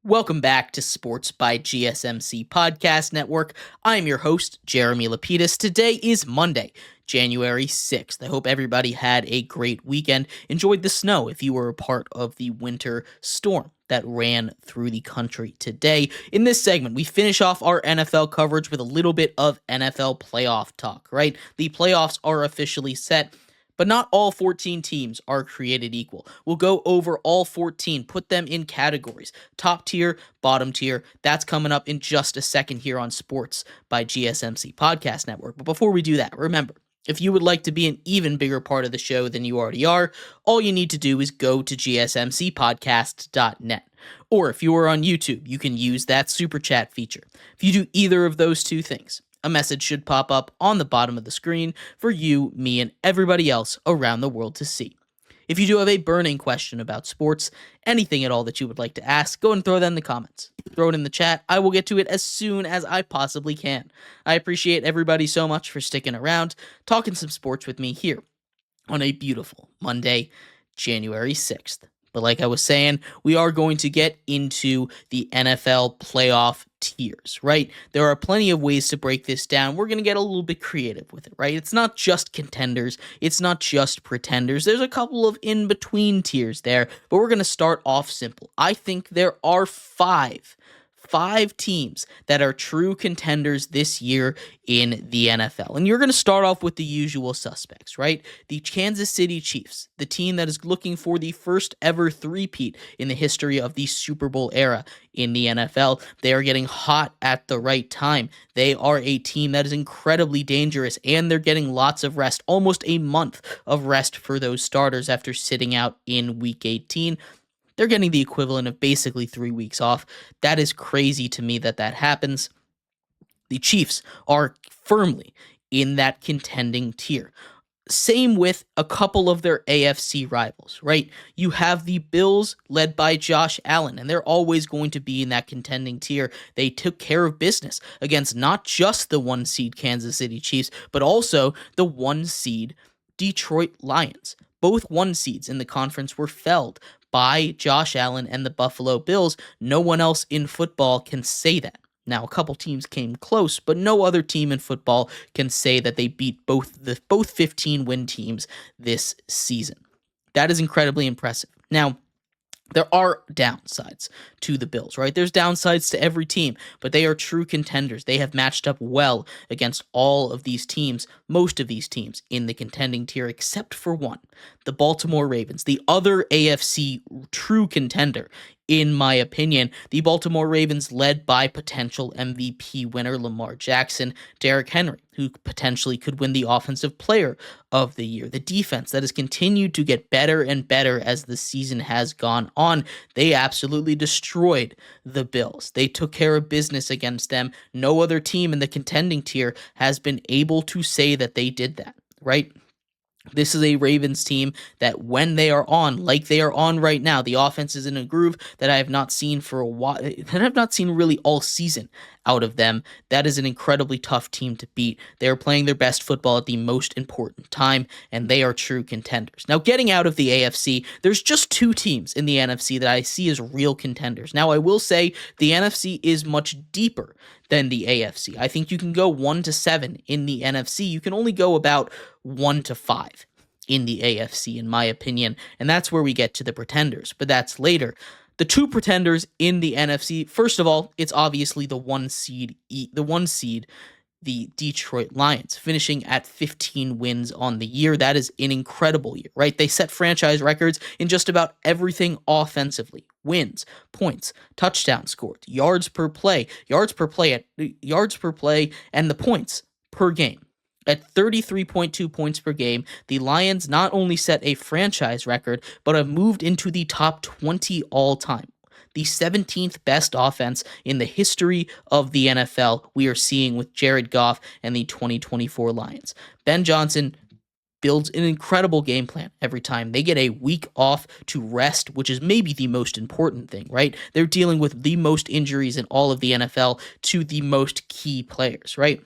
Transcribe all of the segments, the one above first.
Welcome back to Sports by GSMC Podcast Network. I'm your host, Jeremy Lapidus. Today is Monday, January 6th. I hope everybody had a great weekend, enjoyed the snow if you were a part of the winter storm that ran through the country today. In this segment, we finish off our NFL coverage with a little bit of NFL playoff talk, right? The playoffs are officially set. But not all 14 teams are created equal. We'll go over all 14, put them in categories. Top tier, bottom tier. That's coming up in just a second here on Sports by GSMC Podcast Network. But before we do that, remember, if you would like to be an even bigger part of the show than you already are, all you need to do is go to gsmcpodcast.net. Or if you are on YouTube, you can use that super chat feature. If you do either of those two things, a message should pop up on the bottom of the screen for you, me, and everybody else around the world to see. If you do have a burning question about sports, anything at all that you would like to ask, go and throw that in the comments. Throw it in the chat. I will get to it as soon as I possibly can. I appreciate everybody so much for sticking around, talking some sports with me here on a beautiful Monday, January 6th. But like I was saying, we are going to get into the NFL playoff tiers, right? There are plenty of ways to break this down. We're going to get a little bit creative with it, right? It's not just contenders. It's not just pretenders. There's a couple of in-between tiers there, but we're going to start off simple. I think there are five teams that are true contenders this year in the NFL. And you're going to start off with the usual suspects, right? The Kansas City Chiefs, the team that is looking for the first ever three-peat in the history of the Super Bowl era in the NFL. They are getting hot at the right time. They are a team that is incredibly dangerous, and they're getting lots of rest, almost a month of rest for those starters after sitting out in Week 18. They're getting the equivalent of basically 3 weeks off. That is crazy to me that happens. The Chiefs are firmly in that contending tier. Same with a couple of their AFC rivals, right? You have the Bills led by Josh Allen, and they're always going to be in that contending tier. They took care of business against not just the 1 seed Kansas City Chiefs, but also the 1 seed Detroit Lions. Both 1 seeds in the conference were felled by Josh Allen and the Buffalo Bills. No one else in football can say that. Now, a couple teams came close, but no other team in football can say that they beat both 15-win teams this season. That is incredibly impressive. Now, there are downsides to the Bills, right? There's downsides to every team, but they are true contenders. They have matched up well against all of these teams, most of these teams in the contending tier, except for one, the Baltimore Ravens, the other AFC true contender. In my opinion, the Baltimore Ravens, led by potential MVP winner Lamar Jackson, Derrick Henry, who potentially could win the Offensive Player of the Year. The defense that has continued to get better and better as the season has gone on. They absolutely destroyed the Bills. They took care of business against them. No other team in the contending tier has been able to say that they did that, right? This is a Ravens team that when they are on, like they are on right now, the offense is in a groove that I have not seen for a while, that I've not seen really all season out of them. That is an incredibly tough team to beat. They are playing their best football at the most important time, and they are true contenders. Now, getting out of the AFC, there's just 2 teams in the NFC that I see as real contenders. Now, I will say the NFC is much deeper than the AFC. I think you can go 1-7 in the NFC. You can only go about 1-5 in the AFC, in my opinion, and that's where we get to the pretenders, but that's later. The 2 pretenders in the NFC, first of all, it's obviously the 1 seed, the Detroit Lions, finishing at 15 wins on the year. That is an incredible year, right? They set franchise records in just about everything offensively. Wins, points, touchdowns scored, yards per play, and the points per game. At 33.2 points per game, the Lions not only set a franchise record, but have moved into the top 20 all-time. The 17th best offense in the history of the NFL we are seeing with Jared Goff and the 2024 Lions. Ben Johnson builds an incredible game plan every time. They get a week off to rest, which is maybe the most important thing, right? They're dealing with the most injuries in all of the NFL to the most key players, right?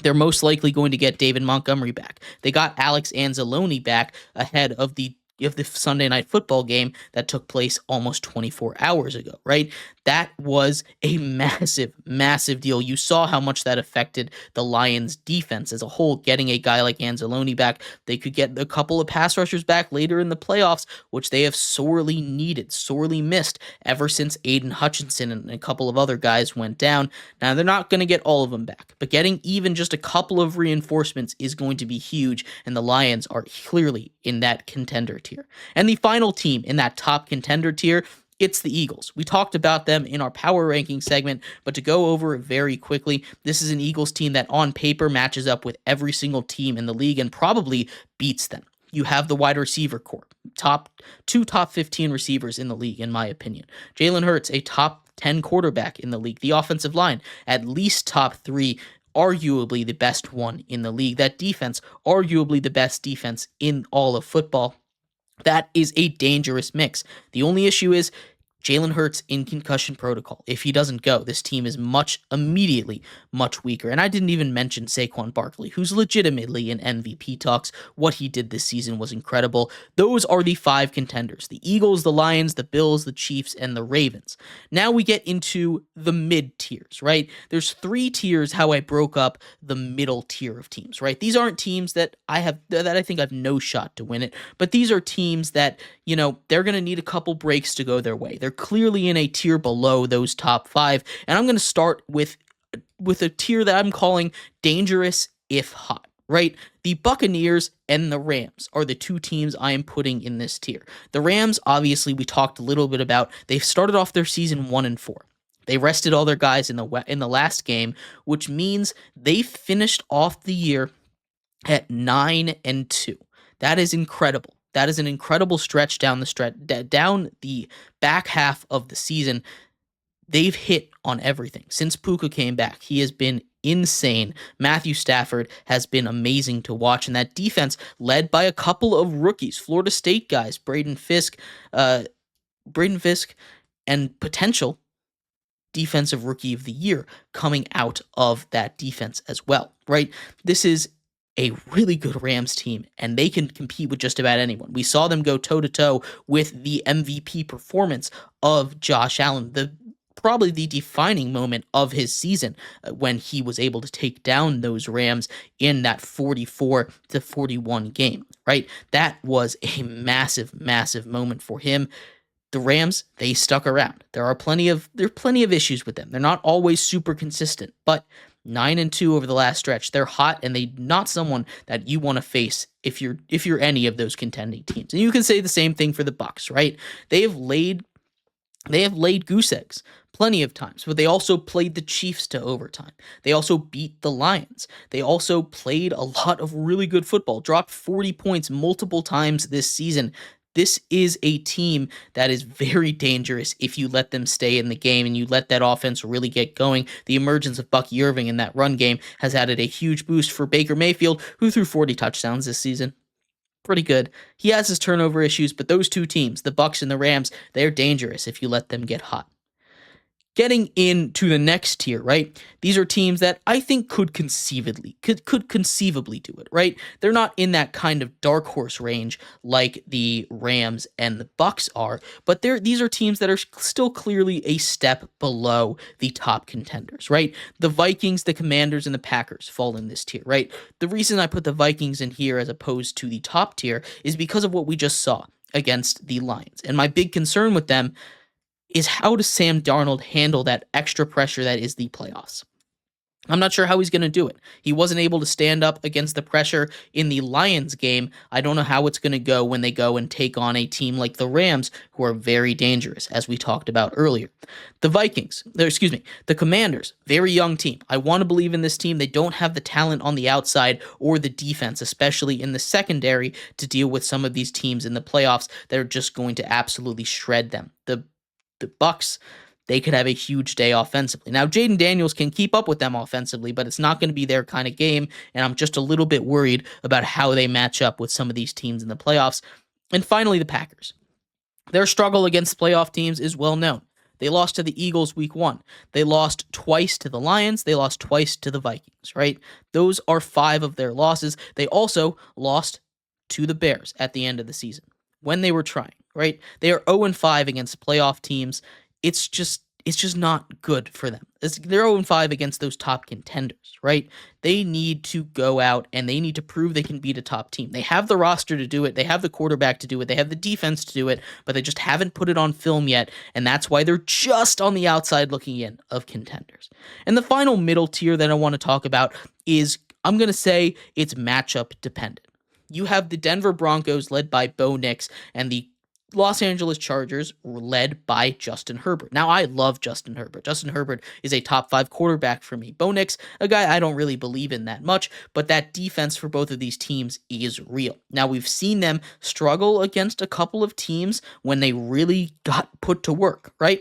They're most likely going to get David Montgomery back. They got Alex Anzalone back ahead of the You have the Sunday night football game that took place almost 24 hours ago, right? That was a massive, massive deal. You saw how much that affected the Lions defense as a whole. Getting a guy like Anzalone back, they could get a couple of pass rushers back later in the playoffs, which they have sorely needed, sorely missed ever since Aiden Hutchinson and a couple of other guys went down. Now, they're not going to get all of them back, but getting even just a couple of reinforcements is going to be huge, and the Lions are clearly in that contender tier. And the final team in that top contender tier, it's the Eagles. We talked about them in our power ranking segment, but to go over it very quickly, this is an Eagles team that on paper matches up with every single team in the league and probably beats them. You have the wide receiver corps, top 15 receivers in the league, in my opinion. Jalen Hurts, a top 10 quarterback in the league. The offensive line, at least top 3, arguably the best one in the league. That defense, arguably the best defense in all of football. That is a dangerous mix. The only issue is Jalen Hurts in concussion protocol. If he doesn't go, this team is immediately much weaker. And I didn't even mention Saquon Barkley, who's legitimately in MVP talks. What he did this season was incredible. Those are the 5 contenders: the Eagles, the Lions, the Bills, the Chiefs, and the Ravens. Now we get into the mid tiers, right? There's 3 tiers how I broke up the middle tier of teams, right? These aren't teams that I think I've no shot to win it, but these are teams that, they're going to need a couple breaks to go their way. They're clearly in a tier below those top 5, and I'm going to start with a tier that I'm calling dangerous if hot, right? The Buccaneers and the Rams are the 2 teams I am putting in this tier. The Rams, obviously, we talked a little bit about. They've started off their season 1-4. They rested all their guys in the last game, which means they finished off the year at 9-2. That is incredible. That is an incredible stretch down the back half of the season. They've hit on everything. Since Puka came back, he has been insane. Matthew Stafford has been amazing to watch, and that defense, led by a couple of rookies, Florida State guys, Braden Fisk, and potential defensive rookie of the year coming out of that defense as well, right? This is a really good Rams team, and they can compete with just about anyone. We saw them go toe-to-toe with the MVP performance of Josh Allen, probably the defining moment of his season when he was able to take down those Rams in that 44-41 game, right? That was a massive, massive moment for him. The Rams, they stuck around. There are plenty of issues with them. They're not always super consistent, but 9-2 over the last stretch. They're hot, and they're not someone that you want to face if you're any of those contending teams. And you can say the same thing for the Bucs, right? They have laid goose eggs plenty of times, but they also played the Chiefs to overtime. They also beat the Lions. They also played a lot of really good football, dropped 40 points multiple times this season. This is a team that is very dangerous if you let them stay in the game and you let that offense really get going. The emergence of Bucky Irving in that run game has added a huge boost for Baker Mayfield, who threw 40 touchdowns this season. Pretty good. He has his turnover issues, but those 2 teams, the Bucs and the Rams, they're dangerous if you let them get hot. Getting into the next tier, right? These are teams that I think could conceivably do it, right? They're not in that kind of dark horse range like the Rams and the Bucs are, but these are teams that are still clearly a step below the top contenders, right? The Vikings, the Commanders, and the Packers fall in this tier, right? The reason I put the Vikings in here as opposed to the top tier is because of what we just saw against the Lions. And my big concern with them is, how does Sam Darnold handle that extra pressure that is the playoffs? I'm not sure how he's going to do it. He wasn't able to stand up against the pressure in the Lions game. I don't know how it's going to go when they go and take on a team like the Rams, who are very dangerous, as we talked about earlier. The Commanders, very young team. I want to believe in this team. They don't have the talent on the outside or the defense, especially in the secondary, to deal with some of these teams in the playoffs that are just going to absolutely shred them. The Bucs, they could have a huge day offensively. Now, Jaden Daniels can keep up with them offensively, but it's not going to be their kind of game, and I'm just a little bit worried about how they match up with some of these teams in the playoffs. And finally, the Packers. Their struggle against playoff teams is well known. They lost to the Eagles week 1. They lost twice to the Lions. They lost twice to the Vikings, right? Those are 5 of their losses. They also lost to the Bears at the end of the season. when they were trying, right? They are 0-5 against playoff teams. It's just not good for them. They're 0-5 against those top contenders, right? They need to go out and they need to prove they can beat a top team. They have the roster to do it. They have the quarterback to do it. They have the defense to do it, but they just haven't put it on film yet, and that's why they're just on the outside looking in of contenders. And the final middle tier that I want to talk about is, I'm going to say, it's matchup dependent. You have the Denver Broncos led by Bo Nix and the Los Angeles Chargers were led by Justin Herbert. Now, I love Justin Herbert. Justin Herbert is a top 5 quarterback for me. Bo Nix, a guy I don't really believe in that much, but that defense for both of these teams is real. Now, we've seen them struggle against a couple of teams when they really got put to work, right?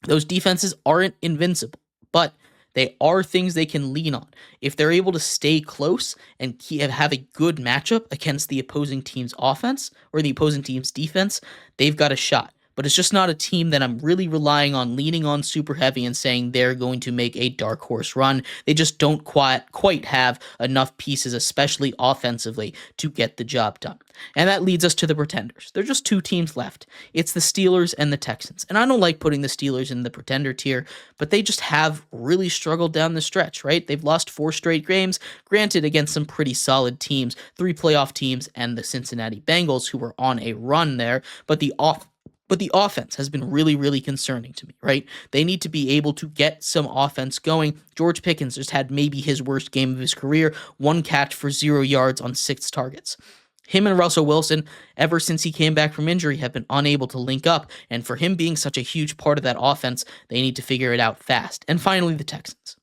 Those defenses aren't invincible, but they are things they can lean on. If they're able to stay close and have a good matchup against the opposing team's offense or the opposing team's defense, they've got a shot. But it's just not a team that I'm really relying on, leaning on super heavy and saying they're going to make a dark horse run. They just don't quite have enough pieces, especially offensively, to get the job done. And that leads us to the pretenders. There are just 2 teams left. It's the Steelers and the Texans. And I don't like putting the Steelers in the pretender tier, but they just have really struggled down the stretch, right? They've lost 4 straight games, granted against some pretty solid teams, 3 playoff teams and the Cincinnati Bengals, who were on a run there, but the offense has been really, really concerning to me, right? They need to be able to get some offense going. George Pickens just had maybe his worst game of his career, 1 catch for 0 yards on 6 targets. Him and Russell Wilson, ever since he came back from injury, have been unable to link up, and for him being such a huge part of that offense, they need to figure it out fast. And finally, the Texans.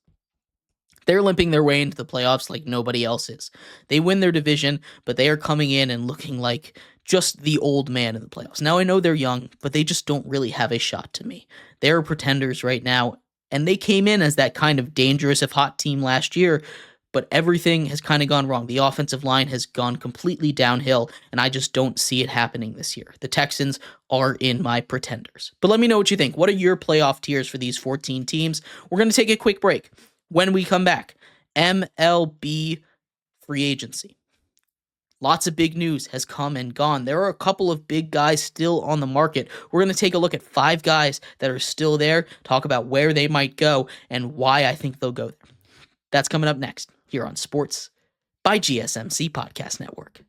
They're limping their way into the playoffs like nobody else is. They win their division, but they are coming in and looking like just the old man in the playoffs. Now, I know they're young, but they just don't really have a shot to me. They're pretenders right now, and they came in as that kind of dangerous if hot team last year, but everything has kind of gone wrong. The offensive line has gone completely downhill, and I just don't see it happening this year. The Texans are in my pretenders. But let me know what you think. What are your playoff tiers for these 14 teams? We're going to take a quick break. When we come back, MLB free agency. Lots of big news has come and gone. There are a couple of big guys still on the market. We're going to take a look at 5 guys that are still there, talk about where they might go, and why I think they'll go there. That's coming up next here on Sports by GSMC Podcast Network.